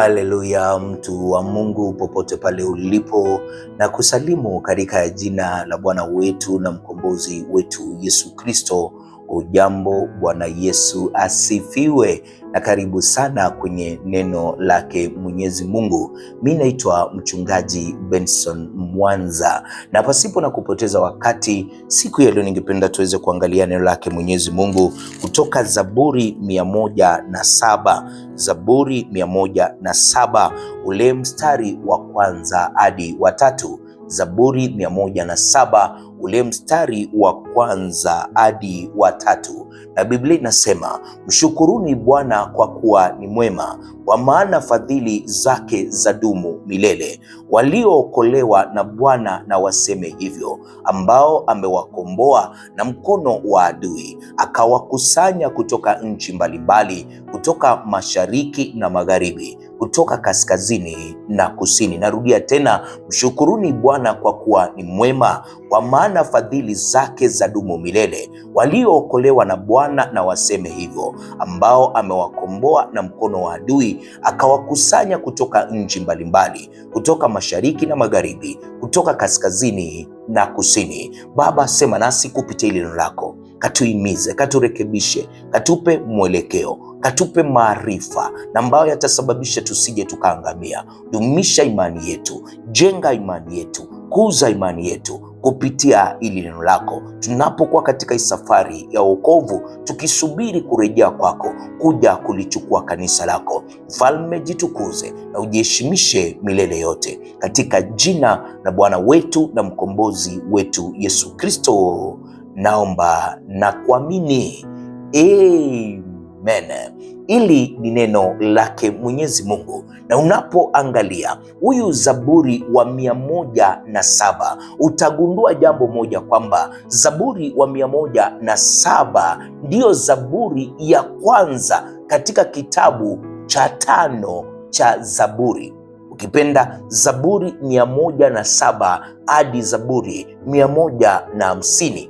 Haleluya, mtu wa Mungu popote pale ulipo, na kusalimu katika jina la Bwana wetu na mkombozi wetu Yesu Kristo. Ujambo, Bwana Yesu asifiwe, na karibu sana kwenye neno lake Mwenyezi Mungu. Mimi naitwa mchungaji Benson Mwanza, na pasipo na kupoteza wakati, siku ya leo ningependa tuweze kuangalia neno lake Mwenyezi Mungu kutoka Zaburi 107. Zaburi 107 ule mstari wa kwanza hadi wa tatu. Zaburi 107 ule mstari wa kwanza hadi wa tatu, na Biblia inasema, mshukuruni Bwana kwa kuwa ni mwema, kwa maana fadhili zake zadumu milele. Waliookolewa na Bwana na waseme hivyo, ambao amewakomboa na mkono wa adui, akawakusanya kutoka nchi mbalimbali, kutoka mashariki na magharibi, kutoka kaskazini na kusini. Narudia tena, mshukuruni Bwana kwa kuwa ni mwema, kwa maana fadhili zake zadumu milele. Waliookolewa na Bwana na waseme hivyo, ambao amewakomboa na mkono wa adui, akawakusanya kutoka nchi mbalimbali, kutoka mashariki na magharibi, kutoka kaskazini na kusini. Baba, sema nasi kupitia neno lako, katuhimize, katurekebishe, katupe mwelekeo, katupe maarifa na ambayo yatasababisha tusije tukaangamia. Dumisha imani yetu, jenga imani yetu, kuza imani yetu kupitia ili neno lako, tunapokuwa katika hii safari ya wokovu, tukisubiri kurejea kwako, kuja kulichukua kanisa lako. Mfalme, jitukuze na ujiheshimishe milele yote, katika jina la Bwana wetu na mkombozi wetu Yesu Kristo naomba na kuamini, amen. Ili ni neno lake Mwenyezi Mungu, na unapoangalia huyu Zaburi wa 107 utagundua jambo moja, kwamba Zaburi wa 107 ndiyo Zaburi ya kwanza katika kitabu cha 5 cha Zaburi. Ukipenda Zaburi 107 hadi Zaburi 150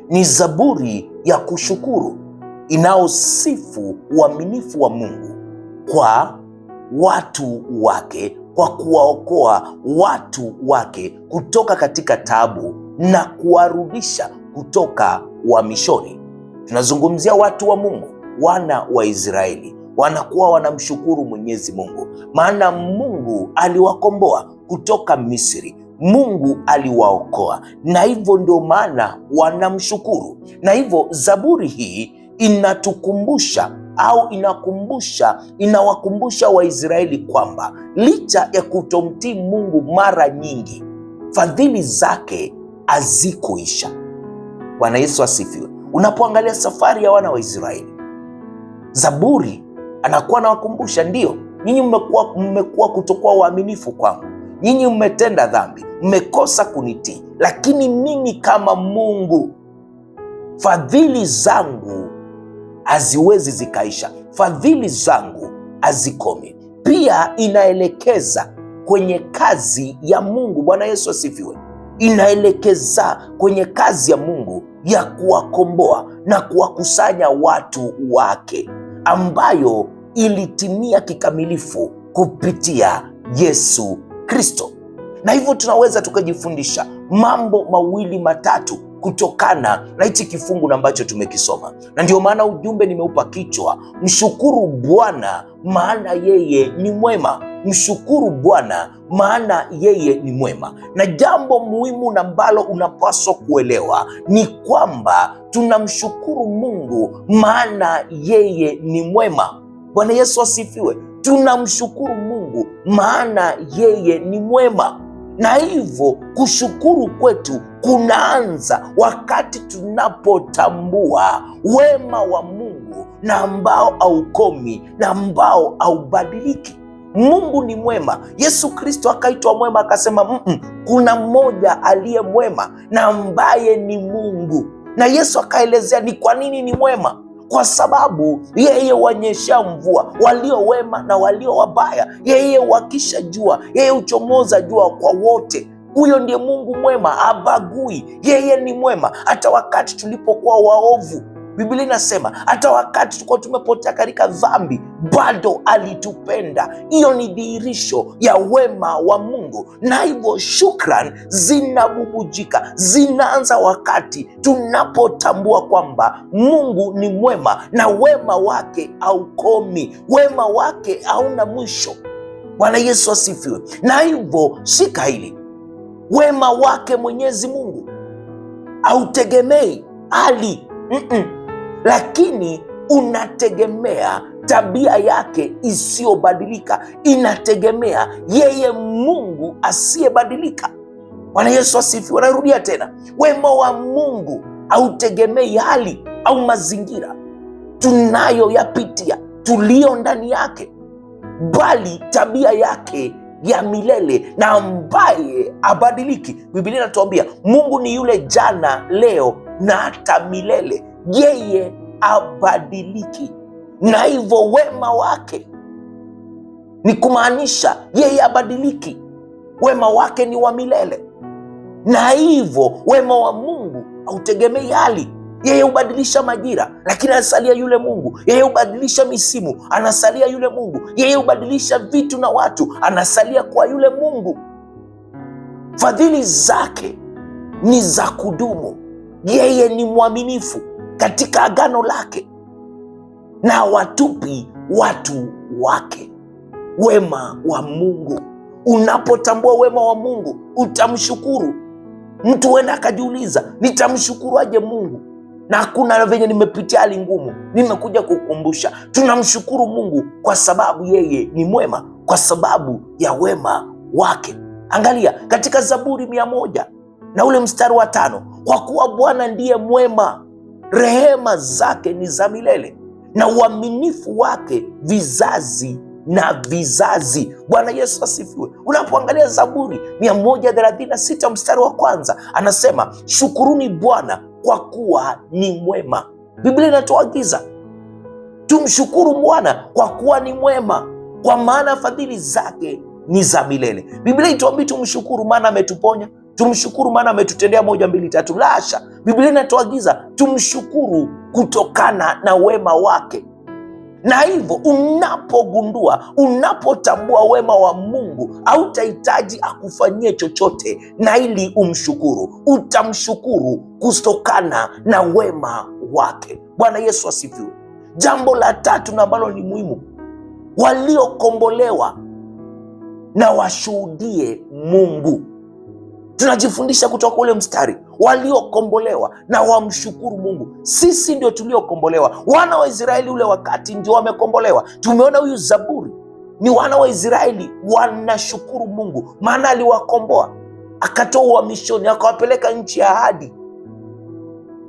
ni Zaburi ya kushukuru, inaosifu uaminifu wa Mungu kwa watu wake, kwa kuwaokoa watu wake kutoka katika taabu na kuwarudisha kutoka uhamishoni. Tunazungumzia watu wa Mungu, wana wa Israeli wanakuwa wanamshukuru Mwenyezi Mungu, maana Mungu aliwakomboa kutoka Misri. Mungu aliwaokoa, na hivyo ndio maana wanamshukuru. Na hivyo Zaburi hii inatukumbusha au inawakumbusha Waisraeli kwamba licha ya kutomtii Mungu mara nyingi, fadhili zake hazikuisha. Bwana Yesu asifiwe. Unapoangalia safari ya wana wa Israeli, Zaburi anakuwa anawakumbusha, ndio nyinyi mmekuwa kutokuwa waaminifu kwangu, nyinyi mmetenda dhambi, mmekosa kunitii, lakini mimi kama Mungu, fadhili zangu haziwezi zikaisha, fadhili zangu hazikomi. Pia inaelekeza kwenye kazi ya Mungu. Bwana Yesu asifiwe. Inaelekeza kwenye kazi ya Mungu ya kuwakomboa na kuwakusanya watu wake, ambayo ilitimia kikamilifu kupitia Yesu Kristo. Na hivyo tunaweza tukajifundisha mambo mawili matatu kutokana na hichi kifungu ambacho tumekisoma, na ndio maana ujumbe nimeupa kichwa, mshukuru Bwana maana yeye ni mwema. Mshukuru Bwana maana yeye ni mwema. Na jambo muhimu na ambalo unapaswa kuelewa ni kwamba tunamshukuru Mungu maana yeye ni mwema. Bwana Yesu asifiwe. Tunamshukuru Mungu maana yeye ni mwema, na hivyo kushukuru kwetu kunaanza wakati tunapotambua wema wa Mungu na ambao haukomi na ambao haubadiliki. Mungu ni mwema. Yesu Kristo akaitwa mwema, akasema kuna mmoja aliye mwema na ambaye ni Mungu. Na Yesu akaelezea ni kwa nini ni mwema, kwa sababu yeye wanyesha mvua walio wema na walio wabaya. Yeye wakisha jua, yeye huchomoza jua kwa wote. Huyo ndiye Mungu mwema, habagui. Yeye ni mwema hata wakati tulipokuwa waovu. Biblia inasema hata wakati tulikuwa tumepotea katika dhambi, bado alitupenda. Hiyo ni dhihirisho ya wema wa Mungu, na hivyo shukran zinabubujika, zinaanza wakati tunapotambua kwamba Mungu ni mwema na wema wake haukomi, wema wake hauna mwisho. Bwana Yesu asifiwe. Na hivyo shika hili, wema wake Mwenyezi Mungu hautegemei hali lakini unategemea tabia yake isiyobadilika, inategemea yeye Mungu asiyebadilika. Bwana Yesu asifiwe. Narudia tena, wema wa Mungu hautegemei hali au mazingira tunayoyapitia, tulio ndani yake, bali tabia yake ya milele na ambaye abadiliki. Biblia inatuambia Mungu ni yule jana, leo na hata milele, yeye abadiliki. Na hivyo wema wake ni kumaanisha yeye abadiliki, wema wake ni wa milele. Na hivyo wema wa Mungu hautegemei hali. Yeye hubadilisha majira, lakini anasalia yule Mungu. Yeye hubadilisha misimu, anasalia yule Mungu. Yeye hubadilisha vitu na watu, anasalia kwa yule Mungu. Fadhili zake ni za kudumu. Yeye ni mwaminifu katika agano lake na hawatupi watu wake. Wema wa Mungu, unapotambua wema wa Mungu utamshukuru. Mtu huenda akajiuliza, nitamshukuru aje Mungu na hakuna venye nimepitia hali ngumu? Nimekuja kukumbusha, tunamshukuru Mungu kwa sababu yeye ni mwema, kwa sababu ya wema wake. Angalia katika Zaburi 100 na ule mstari wa 5, kwa kuwa Bwana ndiye mwema, rehema zake ni za milele na uaminifu wake vizazi na vizazi. Bwana Yesu asifiwe. Unapoangalia Zaburi 136 mstari wa 1, anasema shukuruni Bwana kwa kuwa ni mwema. Biblia inatuagiza tumshukuru Bwana kwa kuwa ni mwema, kwa maana fadhili zake ni za milele. Biblia ituambii tumshukuru maana ametuponya, tumshukuru maana ametutendea 1, 2, 3. La hasha, Biblia inatuagiza tumshukuru kutokana na wema wake. Na hivyo unapogundua, unapotambua wema wa Mungu, hautahitaji akufanyie chochote na ili umshukuru. Utamshukuru kutokana na wema wake. Bwana Yesu asifiwe. Jambo la tatu na ambalo ni muhimu, waliokombolewa na washuhudie Mungu. Tunajifundisha kutoka ule mstari, waliokombolewa na wamshukuru Mungu. Sisi ndio tuliokombolewa. Wana wa Israeli ule wakati ndio wamekombolewa. Tumeona huyu Zaburi ni wana wa Israeli wanashukuru Mungu, maana aliwakomboa, akatoa uhamishoni, akawapeleka nchi ya ahadi.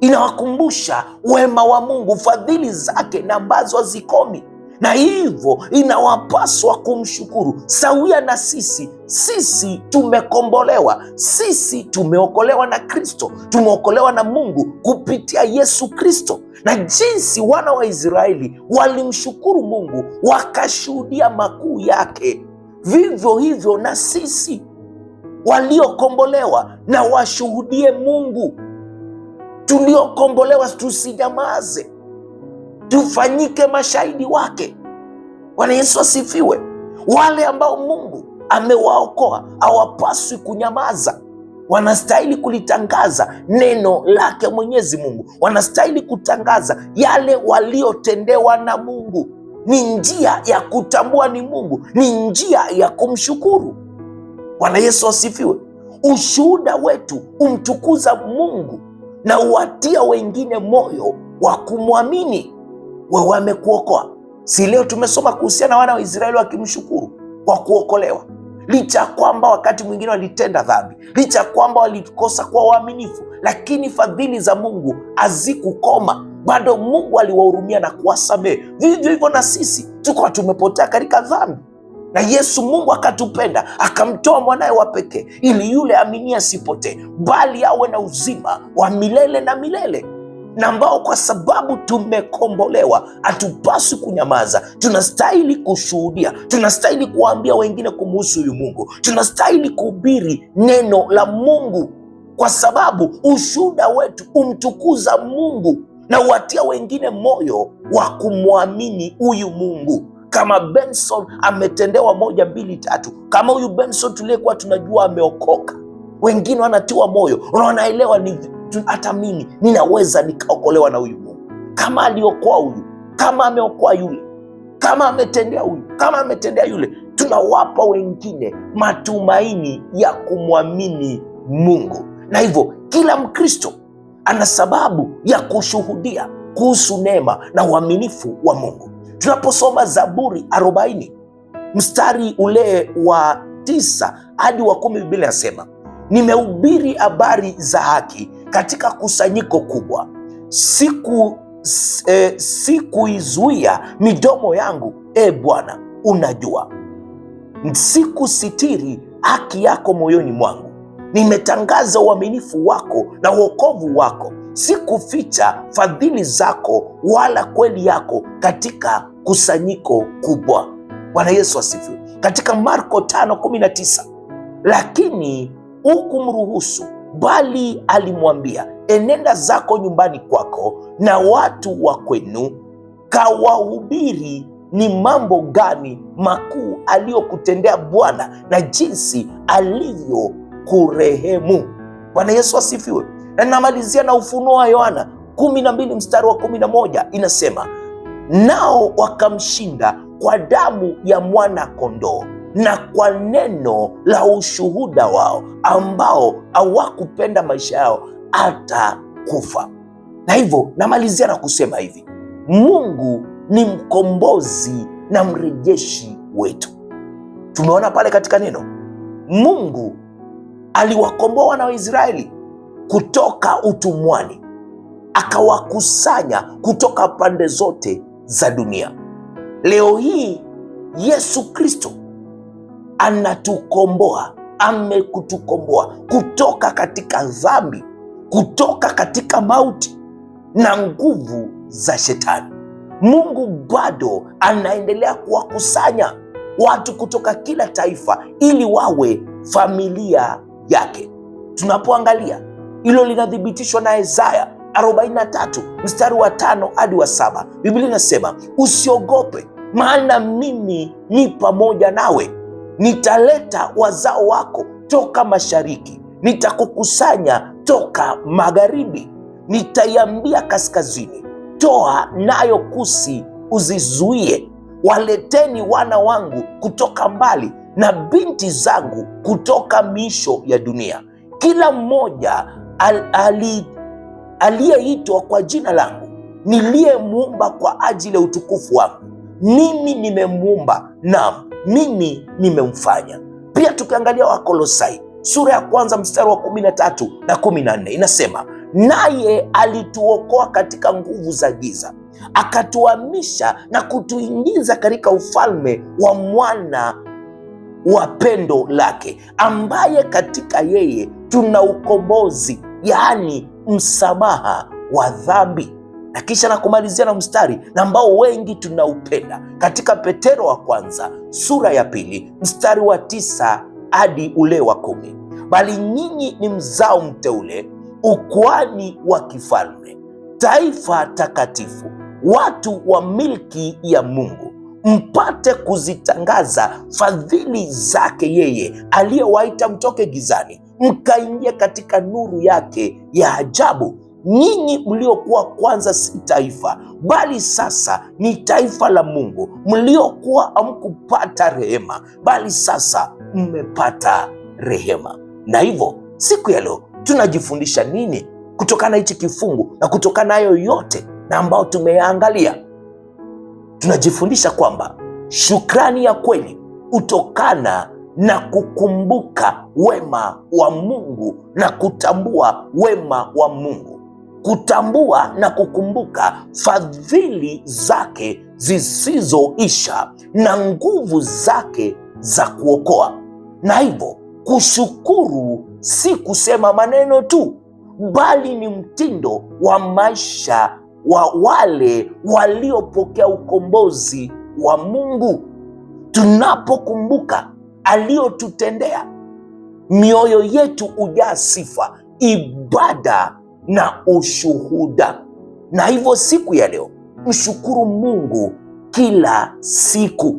Inawakumbusha wema wa Mungu, fadhili zake na ambazo hazikomi, na hivyo inawapaswa kumshukuru. Sawia na sisi tumekombolewa, sisi tumeokolewa na Kristo, tumeokolewa na Mungu kupitia Yesu Kristo. Na jinsi wana wa Israeli walimshukuru Mungu, wakashuhudia makuu yake, vivyo hivyo na sisi waliokombolewa na washuhudie Mungu. Tuliokombolewa tusinyamaze, tufanyike mashahidi wake. Bwana Yesu asifiwe. Wale ambao Mungu amewaokoa hawapaswi kunyamaza, wanastahili kulitangaza neno lake Mwenyezi Mungu, wanastahili kutangaza yale waliotendewa na Mungu. Ni njia ya kutambua ni Mungu, ni njia ya kumshukuru. Bwana Yesu asifiwe. Ushuhuda wetu umtukuza Mungu na uwatia wengine moyo wa kumwamini. Wewe amekuokoa. Si leo tumesoma kuhusiana na wana wa Israeli wakimshukuru kwa kuokolewa, licha ya kwamba wakati mwingine walitenda dhambi, licha ya kwamba walikosa kuwa waaminifu, lakini fadhili za Mungu hazikukoma. Bado Mungu aliwahurumia na kuwasamehe. Vivyo hivyo na sisi tuko tumepotea katika dhambi, na Yesu Mungu akatupenda, akamtoa mwanaye wa pekee ili yule aminie asipotee, bali awe na uzima wa milele na milele. Na ambao kwa sababu tumekombolewa hatupaswi kunyamaza. Tunastahili kushuhudia, tunastahili kuwaambia wengine kumuhusu huyu Mungu, tunastahili kuhubiri neno la Mungu, kwa sababu ushuhuda wetu umtukuza Mungu na uwatia wengine moyo wa kumwamini huyu Mungu. Kama Benson ametendewa 1, 2, 3, kama huyu Benson tuliyekuwa tunajua ameokoka, wengine wanatiwa moyo na wanaelewa hata mimi ninaweza nikaokolewa na huyu Mungu. Kama aliokoa huyu, kama ameokoa yule, kama ametendea huyu, kama ametendea yule, tunawapa wengine matumaini ya kumwamini Mungu. Na hivyo kila Mkristo ana sababu ya kushuhudia kuhusu neema na uaminifu wa Mungu. Tunaposoma Zaburi 40 mstari ule wa 9 hadi wa 10, Biblia inasema, nimehubiri habari za haki katika kusanyiko kubwa, sikuizuia midomo yangu, e Bwana, unajua. Sikusitiri haki yako moyoni mwangu, nimetangaza uaminifu wako na wokovu wako. Sikuficha fadhili zako wala kweli yako katika kusanyiko kubwa. Bwana Yesu asifiwe. Katika Marko 5:19, lakini hukumruhusu, bali alimwambia, enenda zako nyumbani kwako na watu wa kwenu, kawahubiri ni mambo gani makuu aliyokutendea Bwana na jinsi alivyokurehemu. Bwana Yesu asifiwe. Na namalizia na Ufunuo wa Yohana 12 mstari wa 11, inasema, nao wakamshinda kwa damu ya mwana kondoo na kwa neno la ushuhuda wao, ambao hawakupenda maisha yao hata kufa. Na hivyo namalizia na kusema hivi, Mungu ni mkombozi na mrejeshi wetu. Tumeona pale katika neno, Mungu aliwakomboa wana wa Israeli kutoka utumwani, akawakusanya kutoka pande zote za dunia. Leo hii Yesu Kristo anatukomboa, amekutukomboa kutoka katika dhambi, kutoka katika mauti na nguvu za shetani. Mungu bado anaendelea kuwakusanya watu kutoka kila taifa ili wawe familia yake. Tunapoangalia hilo linathibitishwa na Isaya 43 mstari wa 5 hadi wa 7. Biblia inasema, usiogope, maana mimi ni pamoja nawe. Nitaleta wazao wako toka mashariki, nitakukusanya toka magharibi. Nitaiambia kaskazini, toa, nayo kusi uzizuie. Waleteni wana wangu kutoka mbali, na binti zangu kutoka miisho ya dunia. Kila mmoja aliyeitwa kwa jina langu, niliyemuumba kwa ajili ya utukufu wangu, mimi nimemuumba, naam, mimi nimemfanya. Pia tukiangalia Wakolosai sura ya 1 mstari wa 13 na 14, inasema, naye alituokoa katika nguvu za giza, akatuhamisha na kutuingiza katika ufalme wa mwana wa pendo lake, ambaye katika yeye tuna ukombozi, yaani msamaha wa dhambi. Na kisha na kumalizia na mstari na ambao wengi tunaupenda katika Petero wa kwanza sura ya 2 mstari wa 9 hadi ule wa 10, bali nyinyi ni mzao mteule, ukuhani wa kifalme, taifa takatifu, watu wa milki ya Mungu, mpate kuzitangaza fadhili zake yeye aliyewaita mtoke gizani mkaingia katika nuru yake ya ajabu. Nyinyi mliokuwa kwanza si taifa, bali sasa ni taifa la Mungu, mliokuwa hamkupata rehema, bali sasa mmepata rehema. Na hivyo siku ya leo tunajifundisha nini kutokana na hichi kifungu na kutokana nayo yote na ambao tumeyaangalia? Tunajifundisha kwamba shukrani ya kweli hutokana na kukumbuka wema wa Mungu na kutambua wema wa Mungu, kutambua na kukumbuka fadhili zake zisizoisha na nguvu zake za kuokoa. Na hivyo kushukuru si kusema maneno tu, bali ni mtindo wa maisha wa wale waliopokea ukombozi wa Mungu. Tunapokumbuka aliyotutendea, mioyo yetu hujaa sifa, ibada na ushuhuda. Na hivyo siku ya leo mshukuru Mungu kila siku,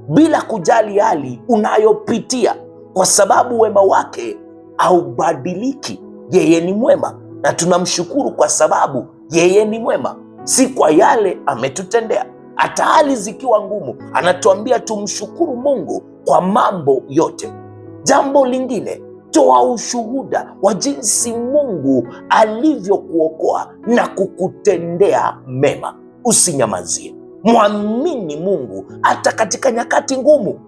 bila kujali hali unayopitia, kwa sababu wema wake haubadiliki. Yeye ni mwema, na tunamshukuru kwa sababu yeye ni mwema, si kwa yale ametutendea. Hata hali zikiwa ngumu, anatuambia tumshukuru Mungu kwa mambo yote. Jambo lingine, toa ushuhuda wa jinsi Mungu alivyokuokoa na kukutendea mema. Usinyamazie, mwamini Mungu hata katika nyakati ngumu,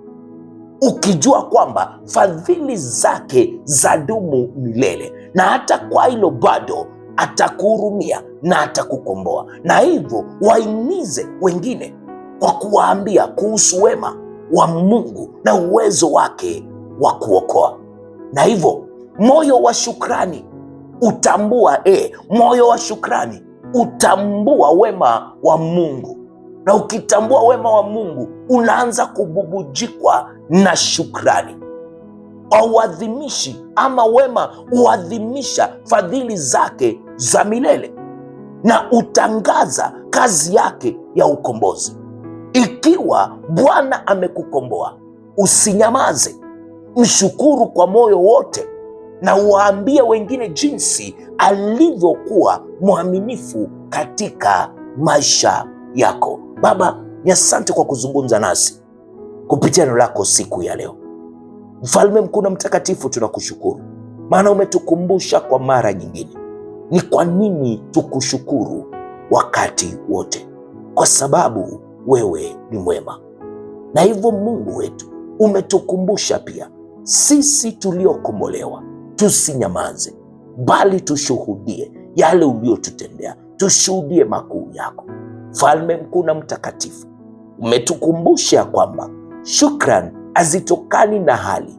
ukijua kwamba fadhili zake zadumu milele, na hata kwa hilo bado atakuhurumia na atakukomboa. Na hivyo wahimize wengine kwa kuwaambia kuhusu wema wa Mungu na uwezo wake wa kuokoa. Na hivyo moyo wa shukrani utambua moyo wa shukrani utambua wema wa Mungu, na ukitambua wema wa Mungu unaanza kububujikwa na shukrani. Auadhimishi ama wema huadhimisha fadhili zake za milele, na utangaza kazi yake ya ukombozi. Ikiwa Bwana amekukomboa, usinyamaze, mshukuru kwa moyo wote, na uwaambie wengine jinsi alivyokuwa mwaminifu katika maisha yako. Baba, ni asante kwa kuzungumza nasi kupitia neno lako siku ya leo. Mfalme mkuu na mtakatifu, tunakushukuru maana umetukumbusha kwa mara nyingine ni kwa nini tukushukuru wakati wote, kwa sababu wewe ni mwema. Na hivyo Mungu wetu, umetukumbusha pia sisi tuliokombolewa tusinyamaze, bali tushuhudie yale uliyotutendea, tushuhudie makuu yako. Mfalme mkuu na mtakatifu, umetukumbusha kwamba shukrani hazitokani na hali,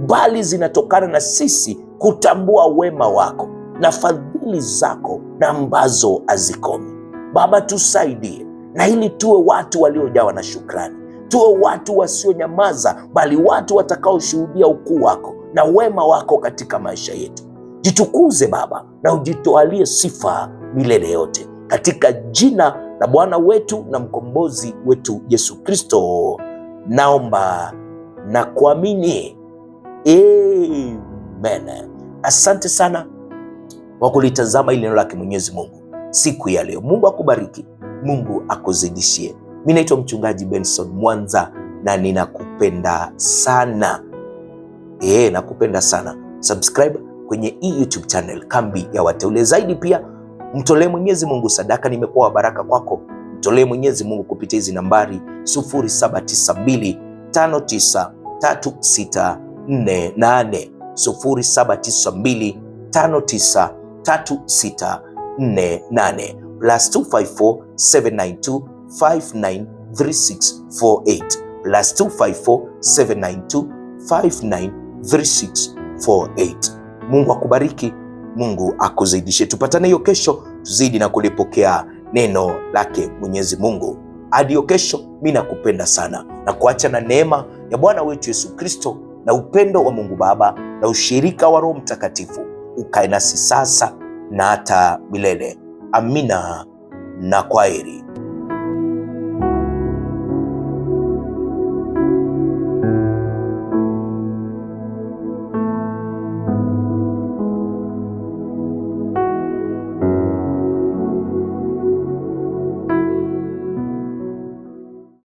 bali zinatokana na sisi kutambua wema wako na fadhili zako na ambazo hazikomi. Baba, tusaidie na ili tuwe watu waliojawa na shukrani, tuwe watu wasionyamaza, bali watu watakaoshuhudia ukuu wako na wema wako katika maisha yetu. Jitukuze Baba, na ujitwalie sifa milele yote, katika jina la Bwana wetu na mkombozi wetu Yesu Kristo naomba na kuamini, amen. Asante sana kwa kulitazama hili neno lake Mwenyezi Mungu siku ya leo. Mungu akubariki, Mungu akuzidishie. Mimi naitwa Mchungaji Benson Mwanza na ninakupenda sana. Nakupenda sana. Subscribe kwenye YouTube channel Kambi ya Wateule. Zaidi pia mtolee Mwenyezi Mungu sadaka, nimekuwa baraka kwako. Mtolee Mwenyezi Mungu kupitia hizi nambari 0792593648, 0792593648, +254-792-593648, +254-792-593648. Mungu akubariki, Mungu akuzidishe. Tupatane hiyo kesho, tuzidi na kulipokea neno lake Mwenyezi Mungu. Hadi hiyo kesho, mimi nakupenda sana na kuacha na neema ya Bwana wetu Yesu Kristo na upendo wa Mungu Baba na ushirika wa Roho Mtakatifu ukae nasi sasa na hata milele. Amina na kwaheri.